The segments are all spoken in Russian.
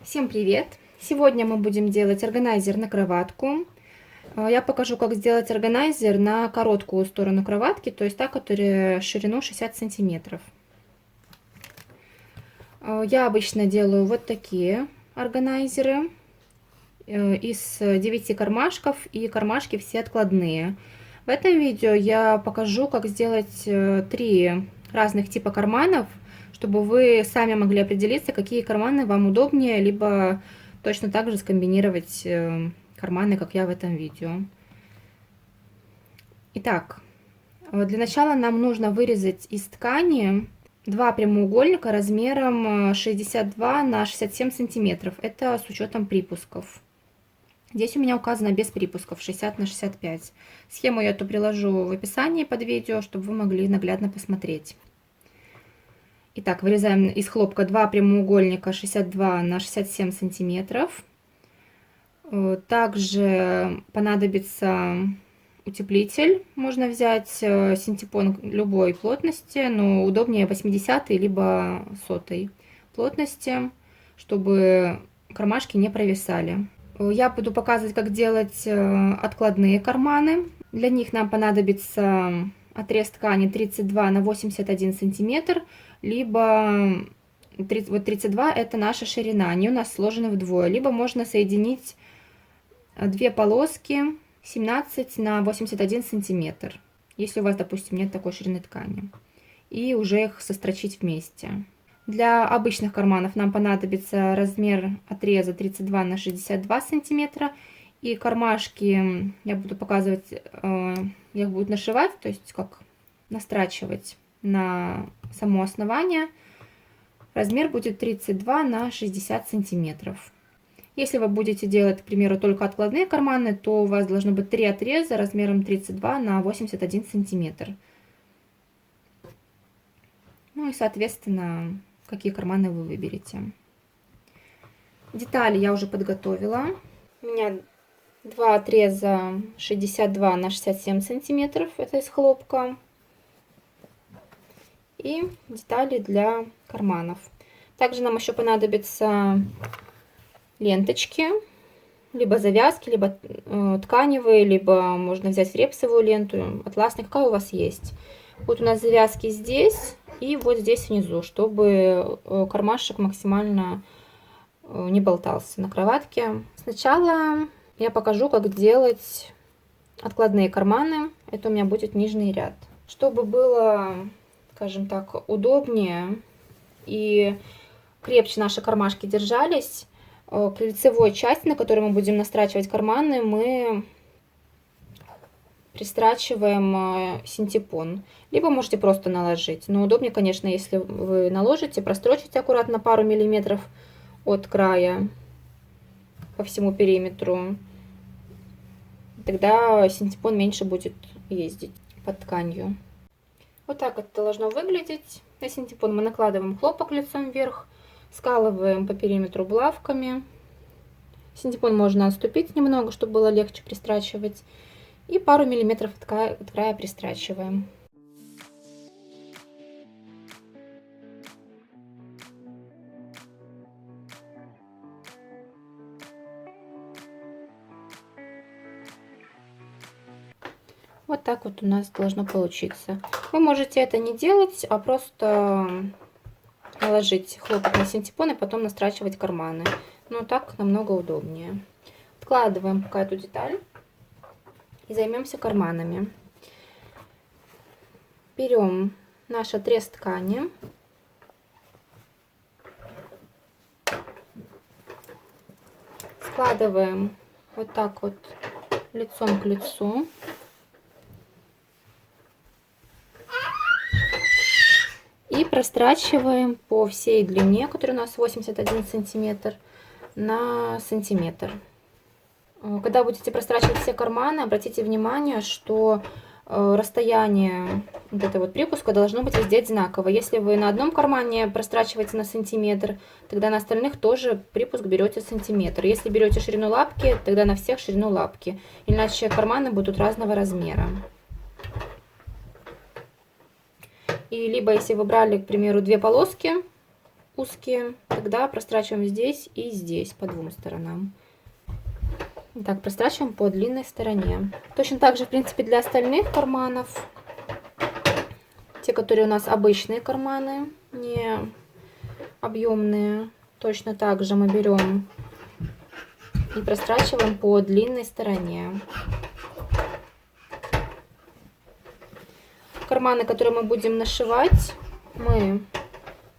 Всем привет! Сегодня мы будем делать органайзер на кроватку. Я покажу, как сделать органайзер на короткую сторону кроватки, то есть та, которая ширину 60 сантиметров. Я обычно делаю вот такие органайзеры из 9 кармашков, и кармашки все откладные. В этом видео я покажу, как сделать 3 разных типа карманов, чтобы вы сами могли определиться, какие карманы вам удобнее, либо точно так же скомбинировать карманы, как я в этом видео. Итак, для начала нам нужно вырезать из ткани 2 прямоугольника размером 62 на 67 сантиметров. Это с учетом припусков. Здесь у меня указано без припусков 60 на 65. Схему я эту приложу в описании под видео, чтобы вы могли наглядно посмотреть. Итак, вырезаем из хлопка 2 прямоугольника 62 на 67 сантиметров. Также понадобится утеплитель. Можно взять синтепон любой плотности, но удобнее 80 либо 100 плотности, чтобы кармашки не провисали. Я буду показывать, как делать откладные карманы. Для них нам понадобится отрез ткани 32 на 81 сантиметр, либо 32 это наша ширина, они у нас сложены вдвое. Либо можно соединить 2 полоски 17 на 81 сантиметр, если у вас, допустим, нет такой ширины ткани, и уже их сострочить вместе. Для обычных карманов нам понадобится размер отреза 32 на 62 сантиметра. И кармашки я буду показывать, я их буду нашивать, то есть как настрачивать на само основание. Размер будет 32 на 60 сантиметров. Если вы будете делать, к примеру, только откладные карманы, то у вас должно быть 3 отреза размером 32 на 81 сантиметр. Ну и, соответственно, какие карманы вы выберете. Детали я уже подготовила. У меня 2 отреза 62 на 67 сантиметров, это из хлопка. И детали для карманов. Также нам еще понадобятся ленточки, либо завязки, либо тканевые, либо можно взять репсовую ленту, атласная, какая у вас есть. Вот у нас завязки здесь и вот здесь внизу, чтобы кармашек максимально не болтался на кроватке. Сначала я покажу, как делать откладные карманы. Это у меня будет нижний ряд. Чтобы было, скажем так, удобнее и крепче наши кармашки держались, к лицевой части, на которой мы будем настрачивать карманы, мы пристрачиваем синтепон. Либо можете просто наложить. Но удобнее, конечно, если вы наложите, прострочите аккуратно пару миллиметров от края по всему периметру. Тогда синтепон меньше будет ездить под тканью. Вот так это должно выглядеть. На синтепон мы накладываем хлопок лицом вверх, скалываем по периметру булавками. Синтепон можно отступить немного, чтобы было легче пристрачивать. И пару миллиметров от края пристрачиваем. Вот так вот у нас должно получиться. Вы можете это не делать, а просто наложить хлопок на синтепон и потом настрачивать карманы. Но так намного удобнее. Откладываем пока эту деталь и займемся карманами. Берем наш отрез ткани, складываем вот так вот лицом к лицу. И прострачиваем по всей длине, которая у нас 81 сантиметр, на сантиметр. Когда будете прострачивать все карманы, обратите внимание, что расстояние вот этой вот припуска должно быть везде одинаково. Если вы на одном кармане прострачиваете на сантиметр, тогда на остальных тоже припуск берете сантиметр. Если берете ширину лапки, тогда на всех ширину лапки. Иначе карманы будут разного размера. И либо если вы брали, к примеру, 2 полоски узкие, тогда прострачиваем здесь и здесь по двум сторонам. Так, прострачиваем по длинной стороне. Точно так же, в принципе, для остальных карманов. Те, которые у нас обычные карманы, не объемные. Точно так же мы берем и прострачиваем по длинной стороне. Карманы, которые мы будем нашивать, мы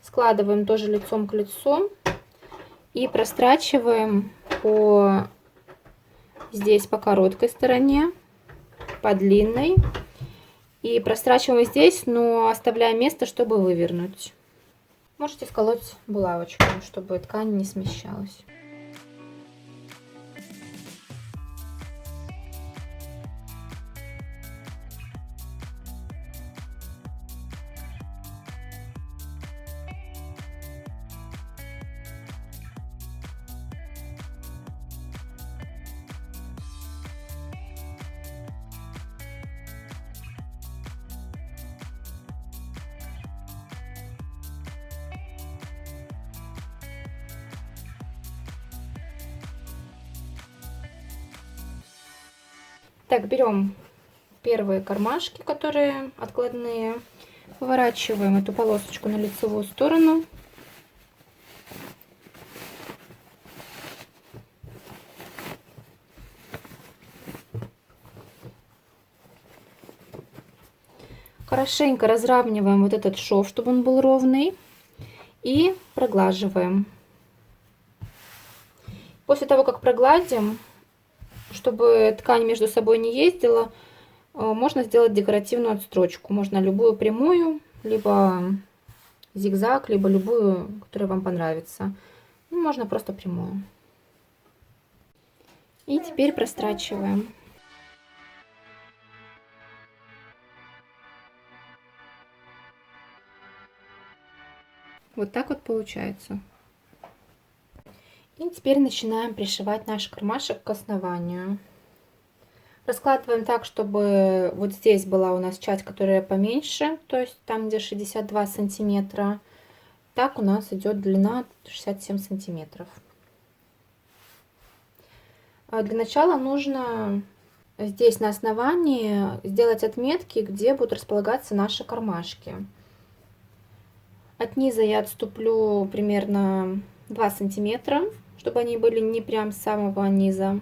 складываем тоже лицом к лицу и прострачиваем по здесь по короткой стороне, по длинной. И прострачиваем здесь, но оставляя место, чтобы вывернуть. Можете сколоть булавочку, чтобы ткань не смещалась. Так, берем первые кармашки, которые откладные, поворачиваем эту полосочку на лицевую сторону. Хорошенько разравниваем вот этот шов, чтобы он был ровный, и проглаживаем. После того, как прогладим, чтобы ткань между собой не ездила, можно сделать декоративную отстрочку. Можно любую прямую, либо зигзаг, либо любую, которая вам понравится. Можно просто прямую. И теперь прострачиваем. Вот так вот получается. И теперь начинаем пришивать наш кармашек к основанию. Раскладываем так, чтобы вот здесь была у нас часть, которая поменьше, то есть там, где 62 сантиметра. Так у нас идет длина 67 сантиметров. Для начала нужно здесь на основании сделать отметки, где будут располагаться наши кармашки. От низа я отступлю примерно 2 сантиметра, чтобы они были не прям с самого низа.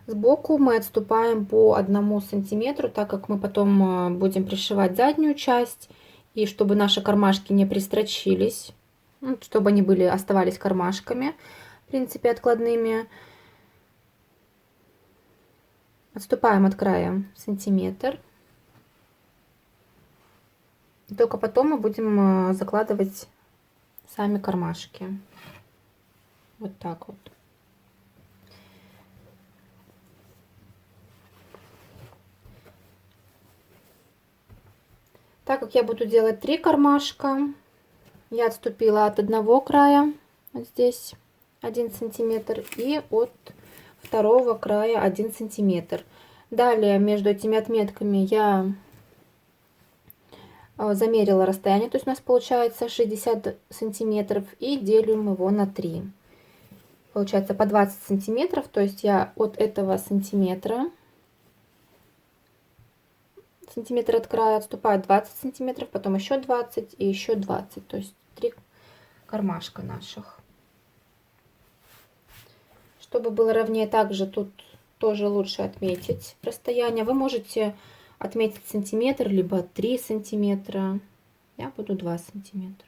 Сбоку мы отступаем по 1 сантиметру, так как мы потом будем пришивать заднюю часть, и чтобы наши кармашки не пристрочились, чтобы они оставались кармашками, в принципе, откладными. Отступаем от края сантиметр. Только потом мы будем закладывать сами кармашки. Вот так вот. Так как я буду делать 3 кармашка, я отступила от одного края, вот здесь 1 сантиметр, и от второго края 1 сантиметр. Далее между этими отметками я замерила расстояние, то есть у нас получается 60 сантиметров, и делим его на 3. Получается по 20 сантиметров, то есть я от этого сантиметр от края отступаю 20 сантиметров, потом еще 20 и еще 20, то есть 3 кармашка наших. Чтобы было ровнее, также тут тоже лучше отметить расстояние. Вы можете отметить сантиметр, либо 3 сантиметра. Я буду 2 сантиметра.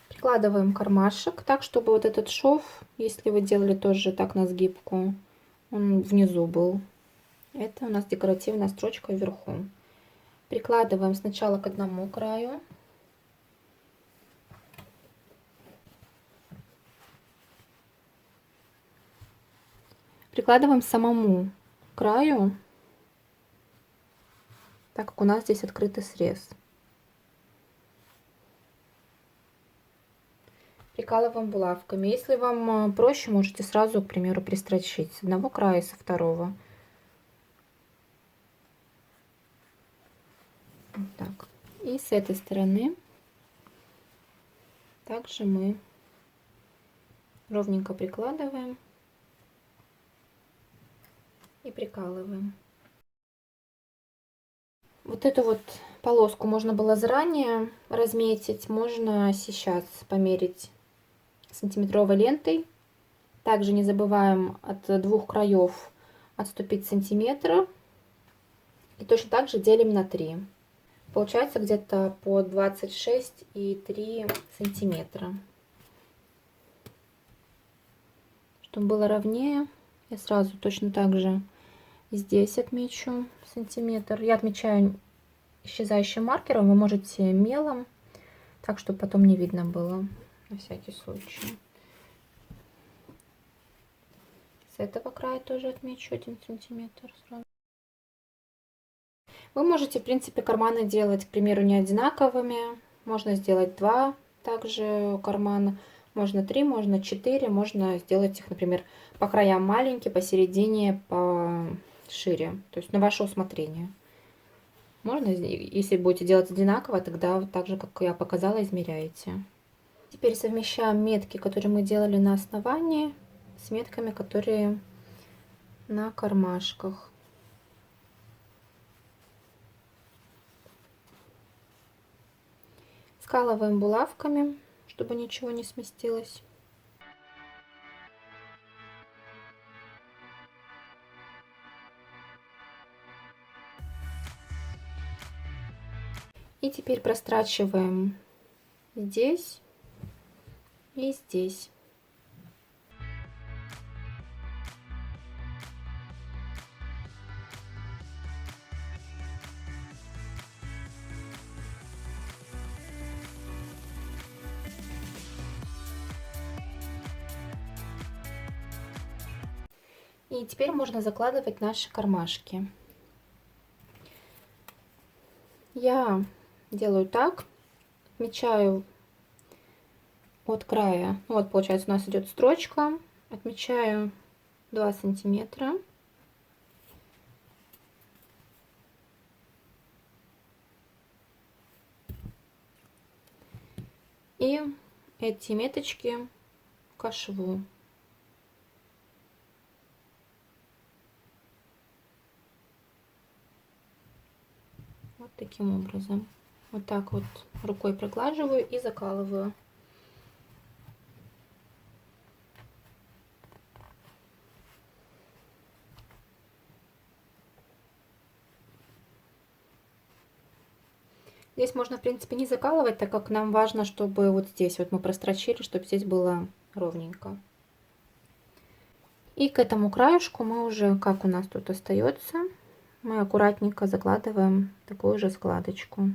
Прикладываем кармашек так, чтобы вот этот шов, если вы делали тоже так на сгибку, он внизу был. Это у нас декоративная строчка вверху. Прикладываем сначала к одному краю. Прикладываем самому краю, так как у нас здесь открытый срез. Прикалываем булавками. Если вам проще, можете сразу, к примеру, пристрочить с одного края и со второго. Вот так. И с этой стороны также мы ровненько прикладываем и прикалываем. Вот эту вот полоску можно было заранее разметить, можно сейчас померить сантиметровой лентой. Также не забываем от двух краев отступить сантиметр. И точно так же делим на 3. Получается где-то по 26,3 сантиметра. Чтобы было ровнее, я сразу точно так же здесь отмечу сантиметр. Я отмечаю исчезающим маркером, вы можете мелом, так чтобы потом не видно было, на всякий случай. С этого края тоже отмечу 1 сантиметр сразу. Вы можете, в принципе, карманы делать, к примеру, не одинаковыми. Можно сделать 2 также кармана, можно 3, можно 4, можно сделать их, например, по краям маленькие, посередине пошире. То есть на ваше усмотрение. Можно, если будете делать одинаково, тогда так же, как я показала, измеряете. Теперь совмещаем метки, которые мы делали на основании, с метками, которые на кармашках. Скалываем булавками, чтобы ничего не сместилось. И теперь прострачиваем здесь и здесь. И теперь можно закладывать наши кармашки. Я делаю так, отмечаю от края, вот получается у нас идет строчка, отмечаю 2 сантиметра. И эти меточки к шву. Вот таким образом. Вот так вот рукой проглаживаю и закалываю. Здесь можно, в принципе, не закалывать, так как нам важно, чтобы вот здесь вот мы прострочили, чтобы здесь было ровненько. И к этому краешку мы уже, как у нас тут остается, мы аккуратненько закладываем такую же складочку.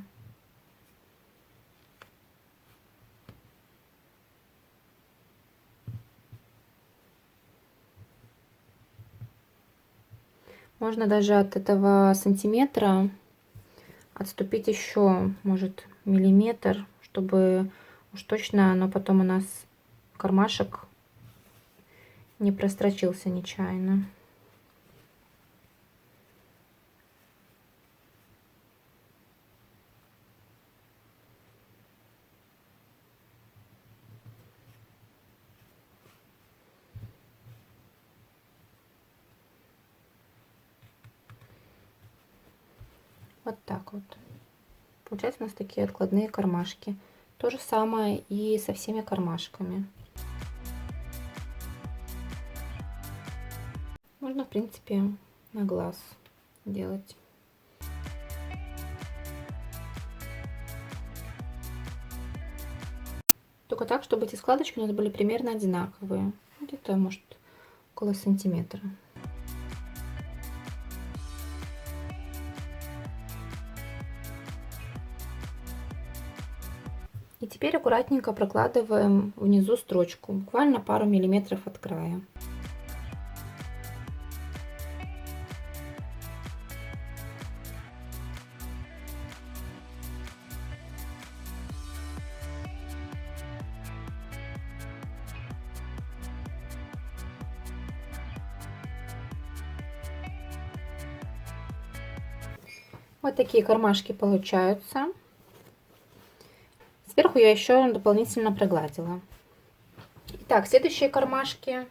Можно даже от этого сантиметра отступить еще, может, миллиметр, чтобы уж точно оно потом у нас кармашек не прострочился нечаянно. Вот так вот. Получается у нас такие откладные кармашки. То же самое и со всеми кармашками. Можно, в принципе, на глаз делать. Только так, чтобы эти складочки у нас были примерно одинаковые. Где-то, может, около сантиметра. И теперь аккуратненько прокладываем внизу строчку, буквально пару миллиметров от края. Вот такие кармашки получаются. сверху я еще дополнительно прогладила. Итак, следующие кармашки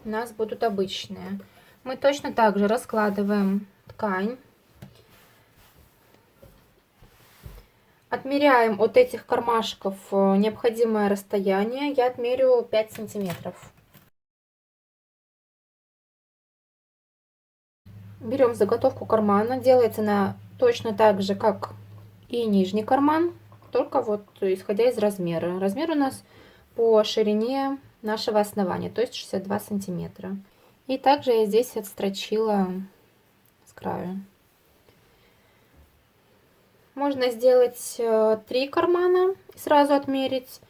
у нас будут обычные. Мы точно так же раскладываем ткань. Отмеряем от этих кармашков необходимое расстояние. Я отмерю 5 сантиметров. Берем заготовку кармана. Делается она точно так же, как и нижний карман, только вот исходя из размера. Размер у нас по ширине нашего основания, то есть 62 сантиметра. И также я здесь отстрочила с краю. Можно сделать 3 кармана и сразу отмерить.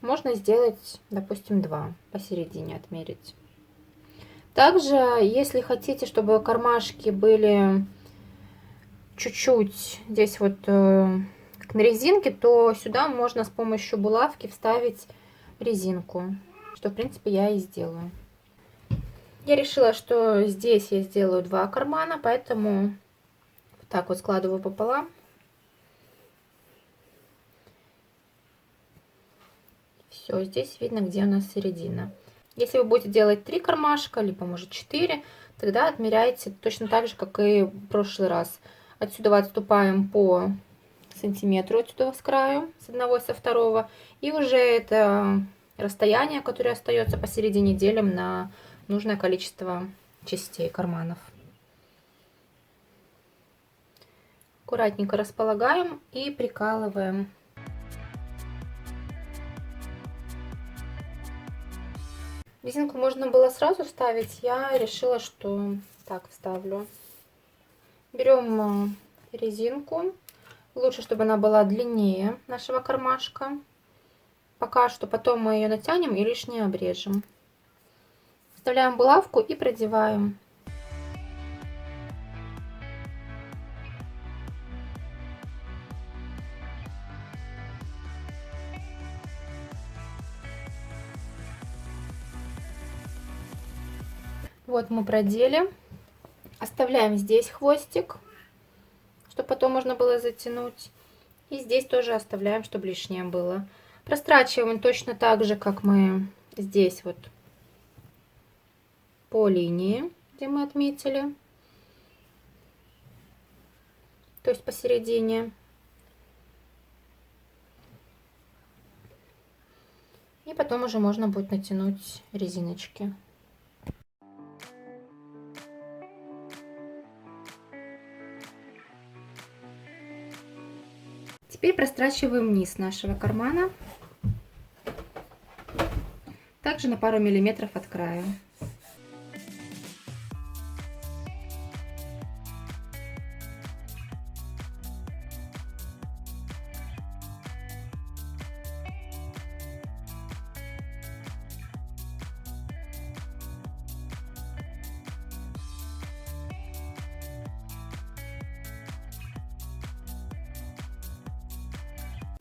Можно сделать, допустим, 2 посередине отмерить. Также, если хотите, чтобы кармашки были чуть-чуть здесь вот как на резинке, то сюда можно с помощью булавки вставить резинку, что в принципе я и сделаю. Я решила, что здесь я сделаю 2 кармана, поэтому вот так вот складываю пополам. Все, здесь видно, где у нас середина. Если вы будете делать 3 кармашка, либо может 4, тогда отмеряйте точно так же, как и в прошлый раз. Отсюда отступаем по сантиметру отсюда с краю, с одного и со второго. И уже это расстояние, которое остается посередине, делим на нужное количество частей карманов. Аккуратненько располагаем и прикалываем. Резинку можно было сразу вставить, я решила, что так вставлю. Берем резинку, лучше, чтобы она была длиннее нашего кармашка. Пока что, потом мы ее натянем и лишнее обрежем. Вставляем булавку и продеваем. Вот мы продели. Оставляем здесь хвостик, чтобы потом можно было затянуть. И здесь тоже оставляем, чтобы лишнее было. Прострачиваем точно так же, как мы здесь вот по линии, где мы отметили. То есть посередине. И потом уже можно будет натянуть резиночки. Теперь прострачиваем низ нашего кармана, также на пару миллиметров от края.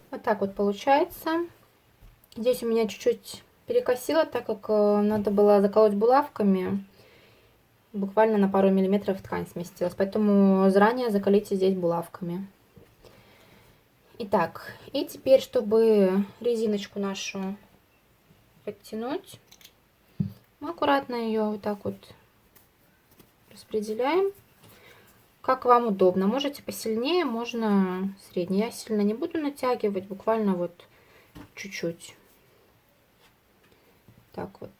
Вот так вот получается. Здесь у меня чуть-чуть перекосило, так как надо было заколоть булавками. Буквально на пару миллиметров ткань сместилась, поэтому заранее закалите здесь булавками. Итак, и теперь, чтобы резиночку нашу подтянуть, мы аккуратно ее вот так вот распределяем. Как вам удобно. Можете посильнее, можно средний. Я сильно не буду натягивать, буквально вот чуть-чуть. Так вот.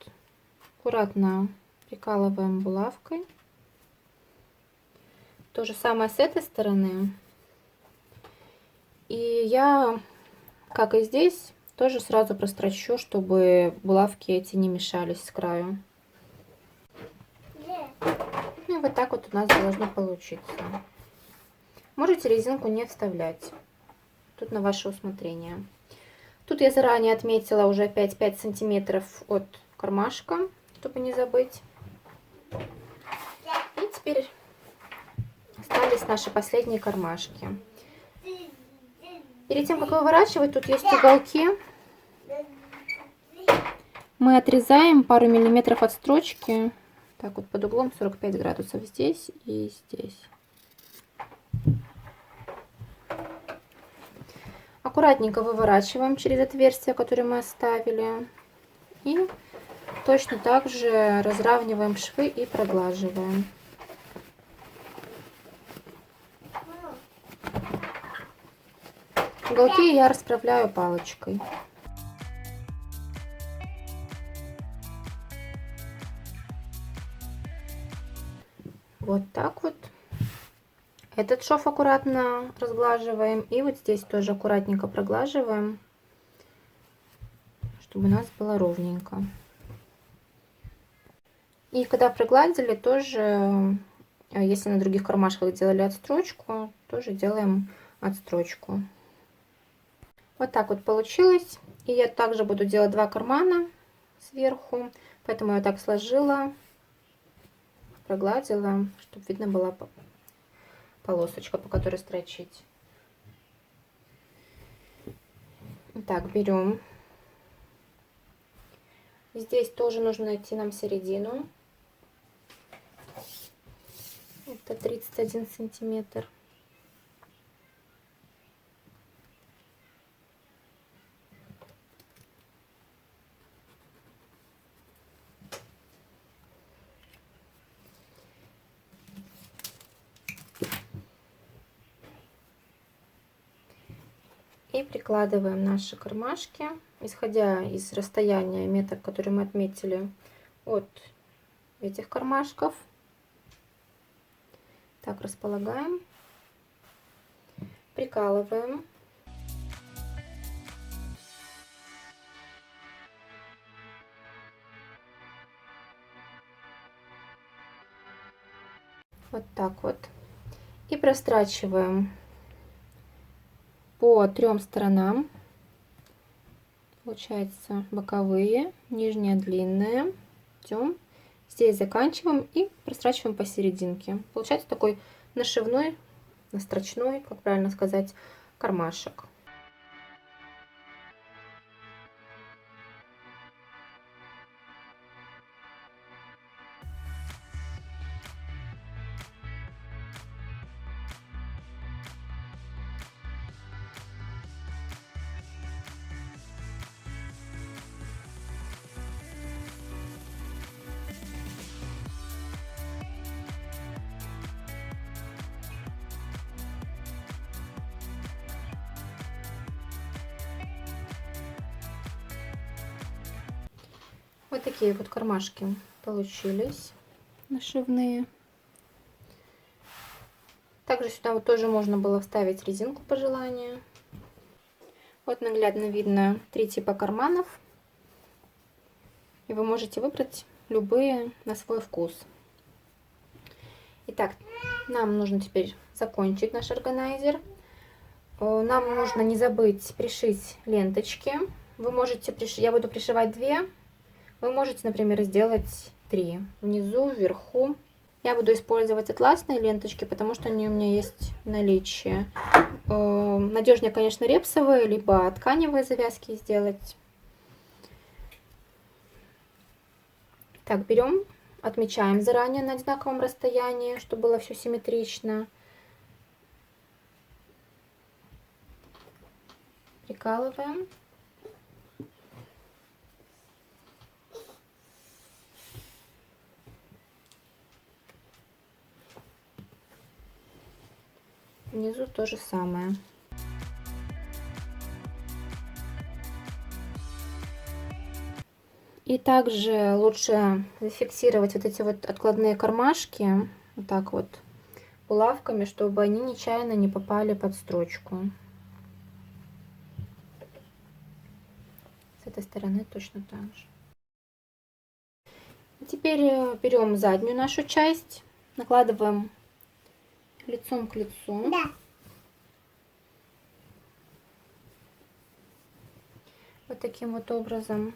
Аккуратно прикалываем булавкой. То же самое с этой стороны. И я, как и здесь, тоже сразу прострочу, чтобы булавки эти не мешались с краю. Ну и вот так вот у нас должно получиться. Можете резинку не вставлять. Тут на ваше усмотрение. Тут я заранее отметила уже опять 5 сантиметров от кармашка, чтобы не забыть. И теперь остались наши последние кармашки. Перед тем, как выворачивать, тут есть уголки. Мы отрезаем пару миллиметров от строчки. Так вот под углом 45 градусов здесь и здесь. Аккуратненько выворачиваем через отверстие, которое мы оставили. И точно так же разравниваем швы и проглаживаем. Уголки я расправляю палочкой. Вот так вот. Этот шов аккуратно разглаживаем. И вот здесь тоже аккуратненько проглаживаем, чтобы у нас было ровненько. И когда прогладили, тоже, если на других кармашках делали отстрочку, тоже делаем отстрочку. Вот так вот получилось. И я также буду делать 2 кармана сверху. Поэтому я так сложила, прогладила, чтобы видно была полосочка, по которой строчить. Так, берем. Здесь тоже нужно найти нам середину. Это 31 сантиметр. И прикладываем наши кармашки, исходя из расстояния метр, который мы отметили от этих кармашков. Так располагаем, прикалываем. Вот так вот. И прострачиваем по 3 сторонам. Получается боковые, нижняя длинная. Идем. Здесь заканчиваем и прострачиваем посерединке. Получается такой нашивной, настрочной, как правильно сказать, кармашек. Вот такие вот кармашки получились нашивные. Также сюда вот тоже можно было вставить резинку по желанию. Вот наглядно видно 3 типа карманов. И вы можете выбрать любые на свой вкус. Итак, нам нужно теперь закончить наш органайзер. Нам нужно не забыть пришить ленточки. Вы можете я буду пришивать 2. Вы можете, например, сделать 3. Внизу, вверху. Я буду использовать атласные ленточки, потому что они у меня есть в наличии. Надежнее, конечно, репсовые, либо тканевые завязки сделать. Так, берем, отмечаем заранее на одинаковом расстоянии, чтобы было все симметрично. Прикалываем. Внизу то же самое. И также лучше зафиксировать вот эти вот откладные кармашки вот так вот булавками, чтобы они нечаянно не попали под строчку. С этой стороны точно так же. И теперь берем заднюю нашу часть, накладываем лицом к лицу. Да. Вот таким вот образом.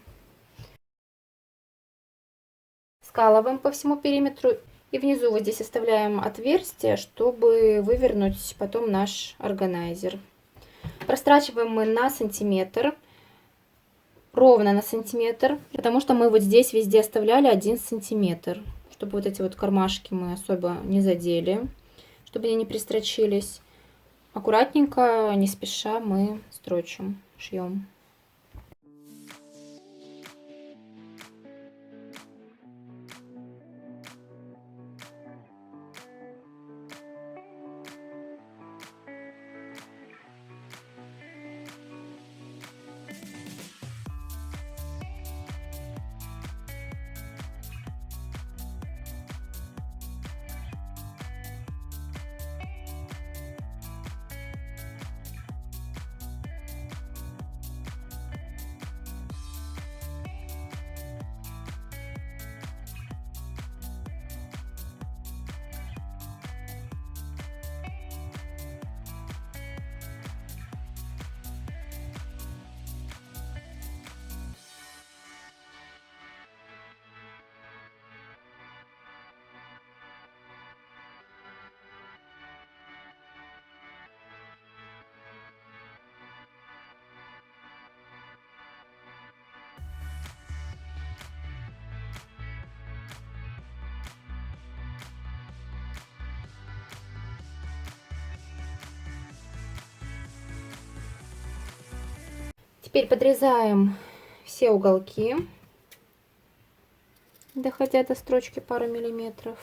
Скалываем по всему периметру. И внизу вот здесь оставляем отверстие, чтобы вывернуть потом наш органайзер. Прострачиваем мы на сантиметр. Ровно на сантиметр. Потому что мы вот здесь везде оставляли 1 сантиметр. Чтобы вот эти вот кармашки мы особо не задели. Чтобы они не пристрочились. аккуратненько, не спеша мы строчим, шьем. Теперь подрезаем все уголки, доходя до строчки пару миллиметров.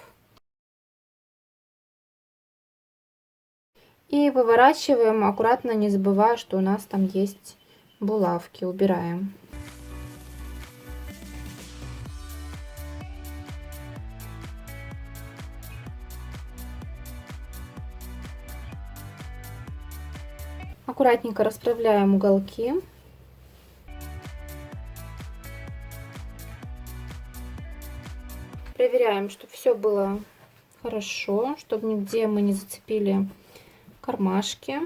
И выворачиваем, аккуратно, не забывая, что у нас там есть булавки. Убираем. Аккуратненько расправляем уголки. Проверяем, чтобы все было хорошо, чтобы нигде мы не зацепили кармашки.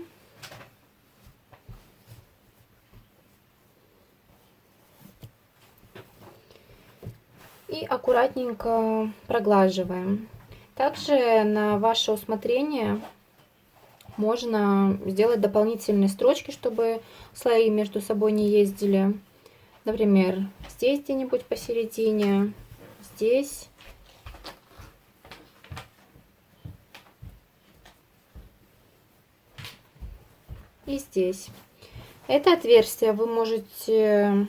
И аккуратненько проглаживаем. Также на ваше усмотрение можно сделать дополнительные строчки, чтобы слои между собой не ездили. Например, здесь где-нибудь посередине, здесь. И здесь. Это отверстие вы можете,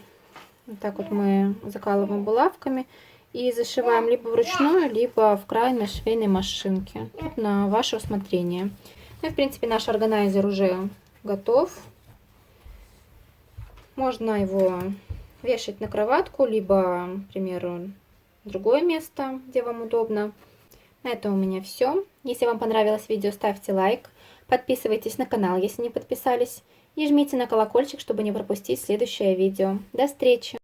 вот так вот мы закалываем булавками и зашиваем либо вручную, либо в край на швейной машинке. Тут на ваше усмотрение. Ну и в принципе наш органайзер уже готов. Можно его вешать на кроватку, либо, к примеру, в другое место, где вам удобно. На этом у меня все. Если вам понравилось видео, ставьте лайк. Подписывайтесь на канал, если не подписались. И жмите на колокольчик, чтобы не пропустить следующее видео. До встречи!